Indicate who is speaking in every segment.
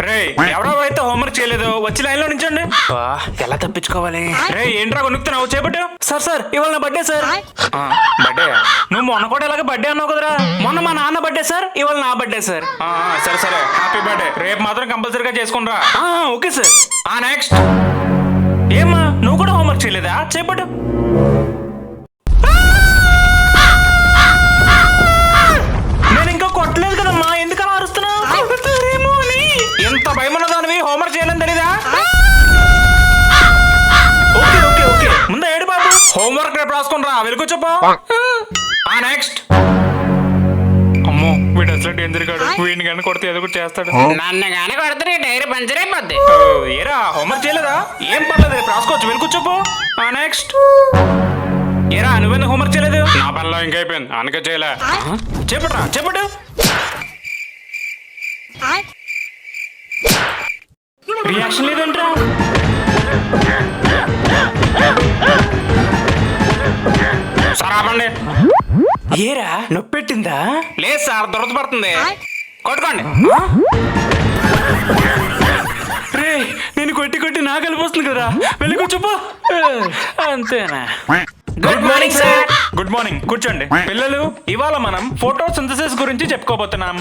Speaker 1: రే ఎవరో అయితే హోంవర్క్ చేయలేదు వచ్చి లైన్ లో నించండి. ఎలా తప్పించుకోవాలి? రే ఏంట్రా కొనుక్కుతున్నావు చేపట్టు. సార్ ఇవాళ నా బర్త్డే సార్. బర్త్డే? నువ్వు మొన్న కూడా ఇలాగ బర్త్డే అన్నావు కదరా. మొన్న మా నాన్న బర్త్డే సార్, ఇవాళ నా బర్త్డే సార్. సరే సరే హ్యాపీ బర్త్డే. రేపు మాత్రం కంపల్సరీగా చేసుకుంటా. Okay sir. నెక్స్ట్. ఏమ్మా నువ్వు కూడా హోంవర్క్ చేయలేదా? చేపట్టు. నేను ఇంకా కొట్టలేదు కదమ్మా, ఎందుకలా అరుస్తున్నావు? ఎంత భయమన్న దానివి హోంవర్క్ చేయాలని తెలీదా? ఓకే ఓకే ఓకే ముందు ఏడు బాబు, హోంవర్క్ రేపు రాసుకుని రా. వెలుకొచ్చపో. నెక్స్ట్. అమ్మో వీడు అసలు డేంజర్ గాడు. వీడిని కానీ కొడితే ఏదో ఒకటి చేస్తాడు.
Speaker 2: నన్ను కానీ కొడితే డైరీ పంచర్ అయిపోద్ది.
Speaker 1: ఏరా హోంవర్క్ చేయలేదా? ఏం పర్లేదు రేపు రాసుకోవచ్చు. వెలుకొచ్చపో. నెక్స్ట్. ఏరా నువ్వెందుకు హోంవర్క్ చేయలేదు? నా పనిలో ఇంకా అయిపోయింది అనక చేయలే. చెప్పట్రా చెప్పడు. రియాక్షన్ లేదంట్రా. సార్ ఆపండి. ఏరా నొప్పి పెట్టిందా? లేదు సార్ దురద పడుతుంది. కొట్టుకోండి. రే నేను కొట్టి కొట్టి నా కలిపి వస్తుంది కదా. వెళ్ళి కూర్చోపో. అంతేనా? Good morning sir. Good morning. కూర్చోండి. పిల్లలు ఇవాళ మనం ఫోటో సింథసిస్ గురించి చెప్పుకోబోతున్నాం.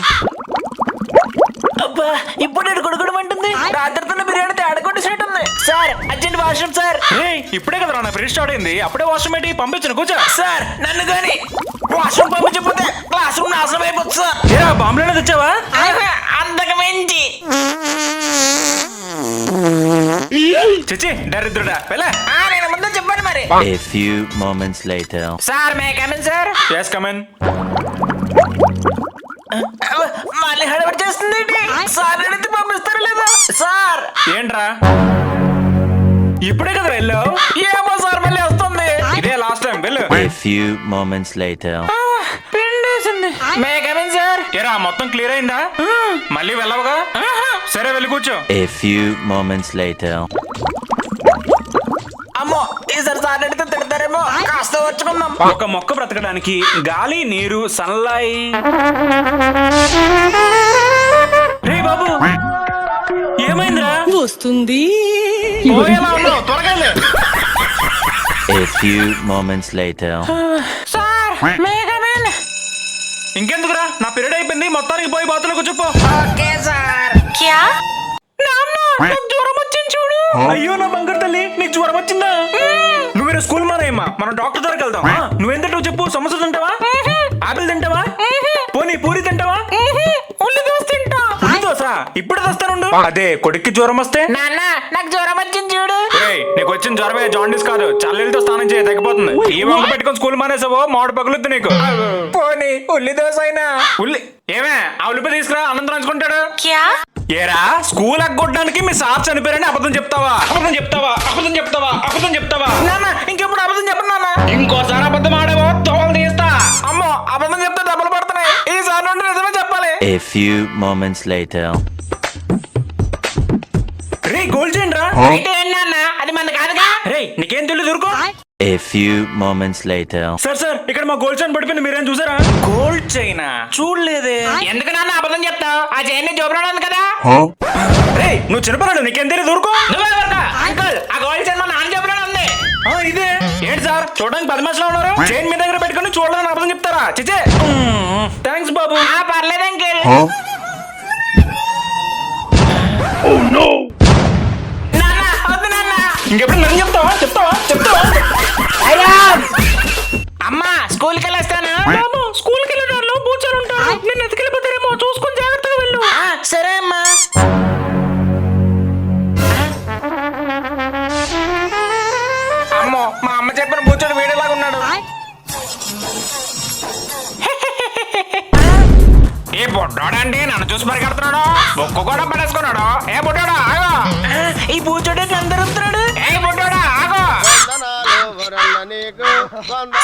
Speaker 2: అబ్బా ఇప్పుడు కొడుకోమంటుంది. రాత్రితో బిర్యానీ తేడా కొట్టేసినట్టుంది. Sir urgent washroom sir.
Speaker 1: ఇప్పుడే కదా నా పీరియడ్ స్టార్ట్ అయింది. అప్పుడే వాష్రూమ్ ఏంటి? పంపించను కూర్చో.
Speaker 2: సార్ నన్ను కానీ వాష్రూమ్ పంపించకపోతే క్లాస్ రూమ్ నాశనం అయిపోతుంది సార్.
Speaker 1: ఏరా బాంబులోనే తెచ్చావా?
Speaker 2: అంతకు మించి.
Speaker 1: చిచి దరిద్రుడా. వెళ్ళా.
Speaker 2: నేను ముందు చెప్పండి మరి.
Speaker 3: A few moments later.
Speaker 2: Sir may come in sir.
Speaker 1: yes come in.
Speaker 2: మళ్ళీ హడబడి చేస్తుంది. సార్ అడిగితే పంపిస్తారు లేదా? సార్
Speaker 1: ఏంట్రా ఇప్పుడే కదా వెళ్ళావు?
Speaker 2: ఏమో సార్ మళ్ళీ వస్తుంది.
Speaker 1: ఇదే లాస్ట్ టైం. వెళ్ళు.
Speaker 3: A few moments later.
Speaker 2: పిండేసింది. May come in sir.
Speaker 1: ఏరా మొత్తం క్లియర్ అయిందా? మళ్ళీ వెళ్ళవుగా? సరే వెళ్ళి కూర్చో.
Speaker 3: A few moments later.
Speaker 2: అమ్మో ఈసారి సార్ అడిగితే తిడతారేమో, కాస్త వచ్చుకుందాం.
Speaker 1: ఒక మొక్క బ్రతకడానికి గాలి నీరు సన్లైట్. రే బాబు ఏమైందిరా?
Speaker 4: వస్తుంది.
Speaker 1: పోయేలా ఉన్నావు, త్వరగా వెళ్ళు.
Speaker 3: A few moments later.
Speaker 2: Sir may come in.
Speaker 1: ఇంకెందుకురా నా పీరియడ్ అయిపోయింది. మొత్తానికి పోయి బాతులో కూర్చోపో.
Speaker 2: Okay sir.
Speaker 4: క్యా?
Speaker 2: నాకు జ్వరం వచ్చింది చూడు.
Speaker 1: అయ్యో నా బంగారు తల్లి నీకు జ్వరం వచ్చిందా? నువ్వు వేరే స్కూల్ మానేయమ్మా, మనం డాక్టర్ దగ్గరికి వెళ్దాం. నువ్వేం తింటావు చెప్పు? సమోసా తింటావా? ఆపిల్ తింటావా? పోనీ పూరి తింటావా?
Speaker 2: ఉల్లి దోశ తింటా.
Speaker 1: ఉల్లి దోశ ఇప్పుడు తెస్తానుండు. అదే కొడుక్కి జ్వరం వస్తే.
Speaker 2: నాన్న నాకు జ్వరం వచ్చింది చూడు.
Speaker 1: నీకు వచ్చిన జ్వరమే జాండీస్ కాదు. చల్లెలతో స్నానం చేయ తగ్గిపోతుంది. ఈ వంక పెట్టుకొని స్కూల్ మానేసావో మామిడి పగులుద్ది నీకు.
Speaker 2: పోనీ ఉల్లి దోశ అయినా.
Speaker 1: ఉల్లి ఏమే ఆ ఉల్లిపై తీసుకురా, అన్నం రాంచుకుంటాడు.
Speaker 4: క్యా?
Speaker 1: ఏరా స్కూల్ ఎగ్గొట్టడానికి మీ సార్ చనిపోయారని అబద్ధం చెప్తావా? అబద్ధం చెప్తావా? అబద్ధం చెప్తావా? అబద్ధం చెప్తావా?
Speaker 2: నాన్న ఇంకెప్పుడు అబద్ధం చెప్పను నాన్న.
Speaker 1: ఇంకోసారి అబద్ధం ఆడేవో తోలు తీస్తా.
Speaker 2: అమ్మో అబద్ధం చెప్తే డబ్బులు పడుతున్నాయి. ఈసారి నుండి నిజమే చెప్పాలి.
Speaker 3: A few moments later.
Speaker 1: Ray gold chain రా.
Speaker 2: అయితే ఏంటన్నా అది మన కాదుగా.
Speaker 1: రే నీకేం తెలియదు ఊరుకో.
Speaker 3: A few moments later.
Speaker 1: Sir ఇక్కడ మా గోల్డ్ చైన్ పడిపోయింది, మీరేం చూసారా? గోల్డ్ చైనా చూడలేదే.
Speaker 2: ఎందుకు నాన్న అబద్ధం చెప్తావు? ఆ చైన్ జోబులో ఉంది కదా.
Speaker 1: రే నువ్వు చిన్నపరాడు, నీకేం తెలియదు ఊరుకో.
Speaker 2: నువ్వే ఊరుకో. అంకుల్ ఆ గోల్డ్ చైన్ మా నాన్న జోబులో ఉంది.
Speaker 1: ఇదే ఏంటి సార్ చూడడానికి 10 మనుషులు ఉన్నారు. చైన్ మీ దగ్గర పెట్టుకుని చూడడానికి అబద్ధం చెప్తారా? చిచే థ్యాంక్స్ బాబు.
Speaker 2: పర్లేదు అంకుల్. నాన్న వద్దు నాన్న.
Speaker 1: ఇంకెప్పుడు నన్ను చెప్తావా? చెప్తావా? చెప్తావా?
Speaker 2: అయ్యా అమ్మా స్కూల్కి వెళ్ళొస్తాను.
Speaker 1: బాబు స్కూల్కి వెళ్ళే దారిలో బూచారు ఉంటారు. నేను ఎత్తుకెళ్ళిపోతారేమో చూసుకొని జాగ్రత్తగా వెళ్ళు.
Speaker 2: సరే అమ్మా. అమ్మో మా అమ్మ చెప్పిన బూచోడు వీడేలాగా ఉన్నాడు.
Speaker 1: ఏ బొడ్డోడండి నన్ను చూసి పరిగెడుతున్నాడు. బొక్కు కూడా పడేసుకున్నాడు. ఏ బొడ్డోడా ఆగో.
Speaker 2: ఈ బూచోడే అందరుతున్నాడు.
Speaker 1: ఏ బొడ్డోడా ఆగో.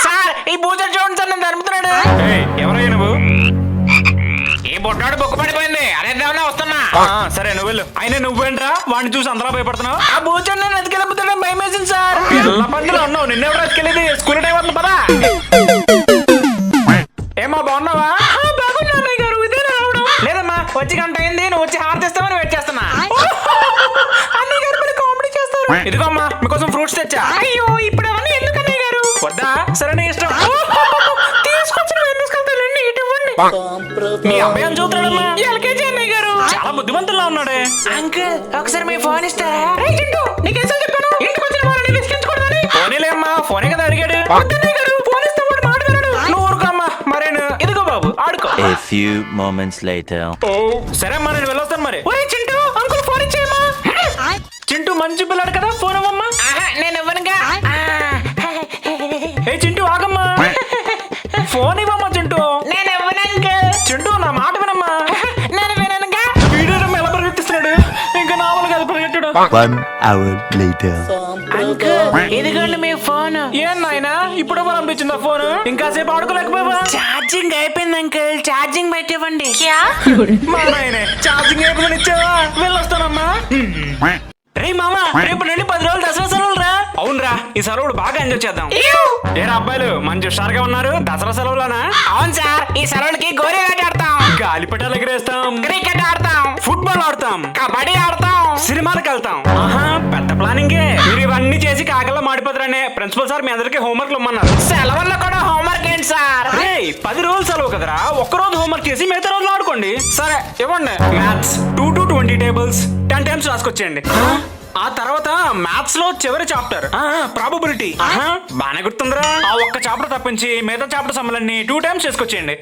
Speaker 2: సార్ ఈ బూచోడు చూడండి సార్ నన్ను తరుముతున్నాడు.
Speaker 1: ఎవరయ్యా నువ్వు?
Speaker 2: ఈ బొడ్డోడు బొక్కు పడిపోయింది. అదేమన్నా వస్తున్నా.
Speaker 1: సరే నువ్వు వెళ్ళు. అయినా నువ్వేంట్రా వాడిని చూసి అందరూ భయపడుతున్నావు?
Speaker 2: ఆ బూచోడు నన్ను ఎత్తుకెళ్ళిపోతాడు భయం వేసింది సార్.
Speaker 1: పిల్ల పందిలో ఉన్నావు, నిన్నెవరు ఎత్తుకెళ్ళేది? స్కూల్ టైం అవుతుంది పదా. ఏమా బాగున్నావా?
Speaker 2: బాగున్నా అన్నయ్య గారు. ఇదే రావడం లేదమ్మా. వచ్చి గంట అయింది. నువ్వు వచ్చి హారతిస్తామని వెయిట్ చేస్తున్నా.
Speaker 1: ఇదిగో అమ్మా మీకోసం ఫ్రూట్స్ తెచ్చా.
Speaker 2: అయ్యో ఇప్పుడు అవన్నీ ఎందుకు అన్నయ్య గారు?
Speaker 1: వద్దా? సరే నీ ఇష్టం.
Speaker 2: తీసుకొచ్చిన తీసుకెళ్తానండి ఇటు ఇవ్వండి.
Speaker 1: మీ అబ్బాయి అని చూస్తున్నాడమ్మా.
Speaker 2: ఎల్కేజీ అన్నయ్య గారు.
Speaker 1: చాలా బుద్ధిమంతుల్లా ఉన్నాడే.
Speaker 2: అంకుల్ ఒకసారి మీ ఫోన్ ఇస్తారా? నీకేసా చెప్పాను ఇంటికి వచ్చిన వాళ్ళని విసిగించకూడదని.
Speaker 1: ఫోనే అమ్మా, ఫోనే కదా అడిగాడు.
Speaker 2: వద్దన్నయ్య గారు, ఫోన్ ఇస్తే వాడు మాట వినడు.
Speaker 1: నువ్వు ఊరుకో అమ్మా. మరేను ఇదిగో బాబు ఆడుకో.
Speaker 3: A few moments later.
Speaker 1: సరే అమ్మా నేను వెళ్ళొస్తాను మరి.
Speaker 2: ఒరేయ్ చింటూ, అంకుల్ ఫోన్ ఇచ్చేయమ్మా.
Speaker 1: చింటూ మంచి పిల్లాడు కదా, ఫోన్ ఇవ్వమ్మా.
Speaker 2: ఆహా, నేను ఇవ్వనుగా.
Speaker 1: ఏ చింటూ ఆగమ్మా. ఫోన్ ఇవ్వమ్మా చింటూ.
Speaker 2: నేను ఇవ్వను అంకుల్.
Speaker 1: చింటూ నా మాట వినమ్మా.
Speaker 2: నేను విననుగా.
Speaker 1: వీడియో ఎలా పరిగెత్తిస్తున్నాడు, ఇంకా నావల్ కాదు పరిగెట్టడు.
Speaker 3: 1 hour later.
Speaker 2: అంకుల్ ఇదిగోండి మీ ఫోన్.
Speaker 1: ఏం నాయనా ఇప్పుడు పంపించిందా ఫోన్? ఇంకాసేపు ఆడుకోలేకపోయావా?
Speaker 2: ఛార్జింగ్ అయిపోయింది అంకుల్, ఛార్జింగ్ పెట్టివ్వండి.
Speaker 1: మా నాయనే ఛార్జింగ్ అయిపోయింది ఇచ్చావా? వెళ్ళొస్తానమ్మా. రే మామా, రేపు నుండి 10 రోజులు దసరా సెలవులు రా. అవునరా, ఈ సెలవులు బాగా ఎంజాయ్ చేద్దాం. ఏరా అబ్బాయిలు మంచి హుషారుగా ఉన్నారు. దసరా సెలవులానా?
Speaker 2: అవును సార్, ఈ సెలవులకి గోరీ ఆట ఆడతాం,
Speaker 1: గాలిపటాలు ఎగరేస్తాం,
Speaker 2: క్రికెట్ ఆడతాం,
Speaker 1: ఫుట్బాల్ ఆడతాం,
Speaker 2: కబడ్డీ ఆడతాం,
Speaker 1: సినిమాలకు వెళ్తాం. ఆహా పెద్ద ప్లానింగే. మీరు ఇవన్నీ చేసి కాకల్లో మాడిపోతారనే ప్రిన్సిపల్ సార్ మీ అందరికి హోంవర్క్లు ఇమ్మన్నారు.
Speaker 2: సెలవుల్లో కూడా హోంవర్క్ ఏంటి సార్?
Speaker 1: రే 10 రోజులు సెలవు కదరా, ఒక్క రోజు హోంవర్క్ చేసి మిగతా రోజులు ఆడుకోండి. సరే ఇవ్వండి. మ్యాథ్స్ 2 to 20 టేబుల్స్ 10 టైమ్స్ రాసుకొచ్చేయండి. ఆ తర్వాత మ్యాథ్స్ లో చివరి చాప్టర్ ప్రాబబిలిటీ. బానే గుర్తుందిరా. ఆ ఒక్క చాప్టర్ తప్పించి మిగతా చాప్టర్ సమ్మలన్నీ 2 టైమ్స్ చేసుకొచ్చేయండి.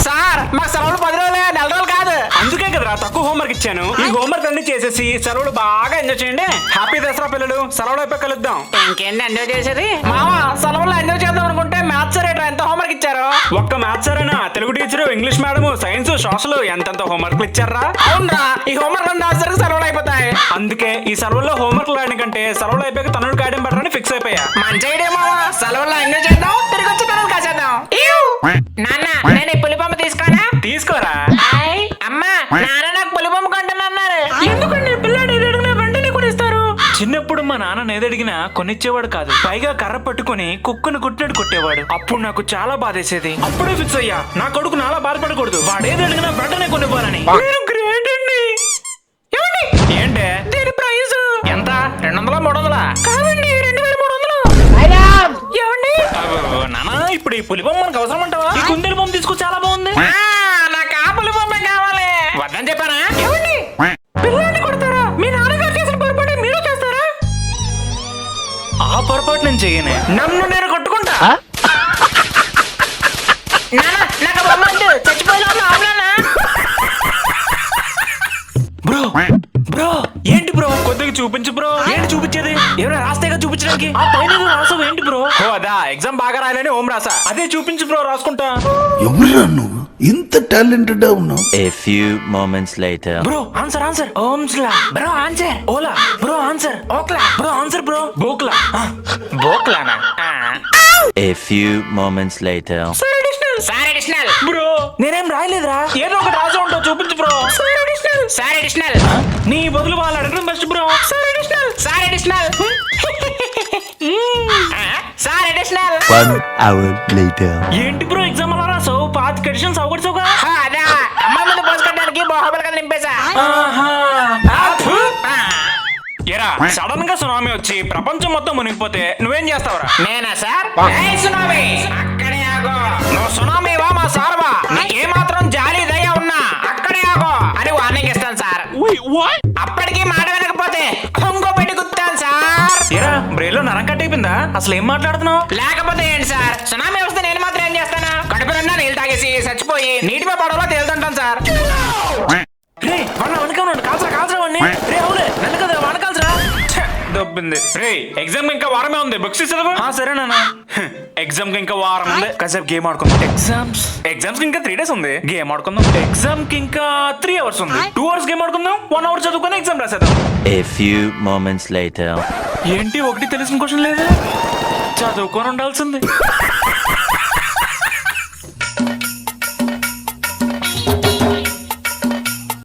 Speaker 2: సార్ మాకు సెలవులు 10 రోజులే, నెల రోజులు కాదు.
Speaker 1: అందుకే కదరా తక్కువ హోంవర్క్ ఇచ్చాను. ఈ హోంవర్క్ అన్ని చేసేసి సెలవులు బాగా ఎంజాయ్ చేయండి. హ్యాపీ దసరా పిల్లలు. సెలవులు అయిపోయి కలుద్దాం.
Speaker 2: ఇంకేంటి ఎంజాయ్ చేసేది? మామ సెలవుల్లో ఎంజాయ్ చేద్దాం అనుకుంటే మ్యాథ్స్ రేటర్ ఎంత హోంవర్క్ ఇచ్చారు?
Speaker 1: ఒక్క మ్యాథ్స్ సరేనా, Telugu teacher, English madam, science, social ఎంతెంత హోంవర్క్ ఇచ్చారా?
Speaker 2: అవునరా, ఈ హోంవర్క్ అంతా సరికి సెలవులు అయిపోతాయి.
Speaker 1: అందుకే ఈ సెలవుల్లో హోంవర్క్ రాయడం కంటే సెలవులు అయిపోయాక తనుడు కాయడం బెటర్ అని ఫిక్స్ అయిపోయా.
Speaker 2: మంచి ఐడియా మామ, సెలవుల్లో ఎంజాయ్ చేద్దాం, తిరిగి వచ్చి తనలు కాసేద్దాం. నాన్న నేను ఈ పులిపొమ్మ తీసుకోనా?
Speaker 1: తీసుకోరా.
Speaker 2: అమ్మా నాన్న నాకు పులిపొమ్మ కొంటానన్నారు. ఎందుకండి పిల్లాడు ఏది అడిగినా వెంటనే కొనిస్తారు.
Speaker 1: చిన్నప్పుడు మా నాన్న ఏదడిగినా కొనిచ్చేవాడు కాదు, పైగా కర్ర పట్టుకొని కుక్కను కొట్టినట్టు కొట్టేవాడు. అప్పుడు నాకు చాలా బాధేసేది. అప్పుడే ఫిక్స్ అయ్యా, నా కొడుకు నాలా బాధపడకూడదు, వాడేది అడిగినా వెంటనే కొనివ్వాలని.
Speaker 2: మీరు గ్రేట్ అండి. ఏమండి?
Speaker 1: ఏంటే
Speaker 2: దీని ప్రైస్
Speaker 1: ఎంత? 200 300?
Speaker 2: కాదండి 2300. ఏమండి?
Speaker 1: నానా ఇప్పుడు ఈ పులి బొమ్మ మనకు అవసరం అంటావా? ఈ కుందేలు బొమ్మ తీసుకో, చాలా బాగుంది.
Speaker 2: నాకు ఆ పులిపొమ్మ కావాలి.
Speaker 1: వద్దని చెప్పానా?
Speaker 2: ఏమండి? పిల్లాడిని కొడతారా? మీ నాన్నగారు చేసిన పొరపాటు మీరు చేస్తారా?
Speaker 1: ఆ పొరపాటు నేను చెయ్యనే.
Speaker 2: నన్ను నేను కొట్టుకుంటా. నాన్న నాకు బొమ్మ వద్దు, చచ్చిపోయిన ఆవులానా?
Speaker 1: బ్రో బ్రో ఏంటి బ్రో, కొద్దిగా చూపించు బ్రో. ఏంటి చూపించేది? ఏమైనా రాస్తేగా చూపించడానికి? ఆ పైన ఏదో రాసావు ఏంటి బ్రో? ఓ అదా, ఎగ్జామ్ బాగా రాయాలని ఓం రాసా. అదే చూపించు బ్రో, రాసుకుంటా.
Speaker 4: ఎవరురా నువ్వు ఇంత టాలెంటెడ్ ఉన్నావు?
Speaker 3: A few moments later.
Speaker 1: Bro answer answer. ఓమ్స్లా.
Speaker 2: Bro answer.
Speaker 1: ఓలా. Bro answer.
Speaker 2: ఓక్లా.
Speaker 1: Bro answer bro. బోక్లా.
Speaker 2: బోక్లానా?
Speaker 3: A few moments later.
Speaker 2: Sir additional.
Speaker 1: Bro నేనేం రాయలేదురా, ఏదో ఒకటి రాసి ఉంటావు, చూపించు బ్రో.
Speaker 2: Sir additional.
Speaker 1: నీ బదులు వాళ్ళు అడగడం best bro.
Speaker 2: Sir additional. Sir additional.
Speaker 3: 1 hour later.
Speaker 1: ఏంటి బ్రో ఎగ్జామ్ అలా రాసావు? 5 ఎడిషన్స్ అవగొడసావుగా.
Speaker 2: అదా అమ్మాయి ముందు పోసుకోవడానికి బాహుబలి కదా నింపేశా.
Speaker 1: ఎరా సడన్ గా సునామీ వచ్చి ప్రపంచం మొత్తం మునిగిపోతే నువ్వేం చేస్తావురా?
Speaker 2: నేనా సార్? ఏయ్ సునామీ అక్కడే ఆగో. నువ్వు సునామీవా మా సార్వా? నీకే మాత్రం జాలి దయ ఉన్నా అక్కడే ఆగో అని వార్నింగ్ ఇస్తాను సార్. అప్పటికి మాట వినకపోతే కొంగో పెట్టి గుర్తాను సార్.
Speaker 1: ఎరా బ్రెయిన్ లో నరం కట్టయిపోయిందా? అసలు ఏం మాట్లాడుతున్నావు?
Speaker 2: లేకపోతే ఏంటి సార్, సునామీ వస్తే నేను మాత్రం ఏం చేస్తాను? కడుపు నిండా నీళ్ళు తాగేసి చచ్చిపోయి నీటిపై పడవలో తేలుతుంటాను సార్.
Speaker 1: రే వాడిని వనకన్నాడు, కాల్చరా కాల్చరా వాడిని. రే అవులే నన్ను కదా వాన కాల్చరా. దొబ్బింది. రే ఎగ్జామ్ ఇంకా వారమే ఉంది, బుక్స్ చదువు. సరే నాన్న. ఎగ్జామ్ కి ఇంకా వారం ఉంది, కాసేపు గేమ్ ఆడుకుందాం. ఎగ్జామ్స్ కి ఇంకా 3 days ఉంది, గేమ్ ఆడుకుందాం. ఎగ్జామ్ కి ఇంకా 3 hours ఉంది, 2 hours గేమ్ ఆడుకుందాం. 1 hour చదువుకొని exam రాసేద్దాం.
Speaker 3: A few moments later.
Speaker 1: ఏంటి ఒకటి తెలిసిన క్వశ్చన్ లేదు, చదువుకొని ఉండాల్సింది.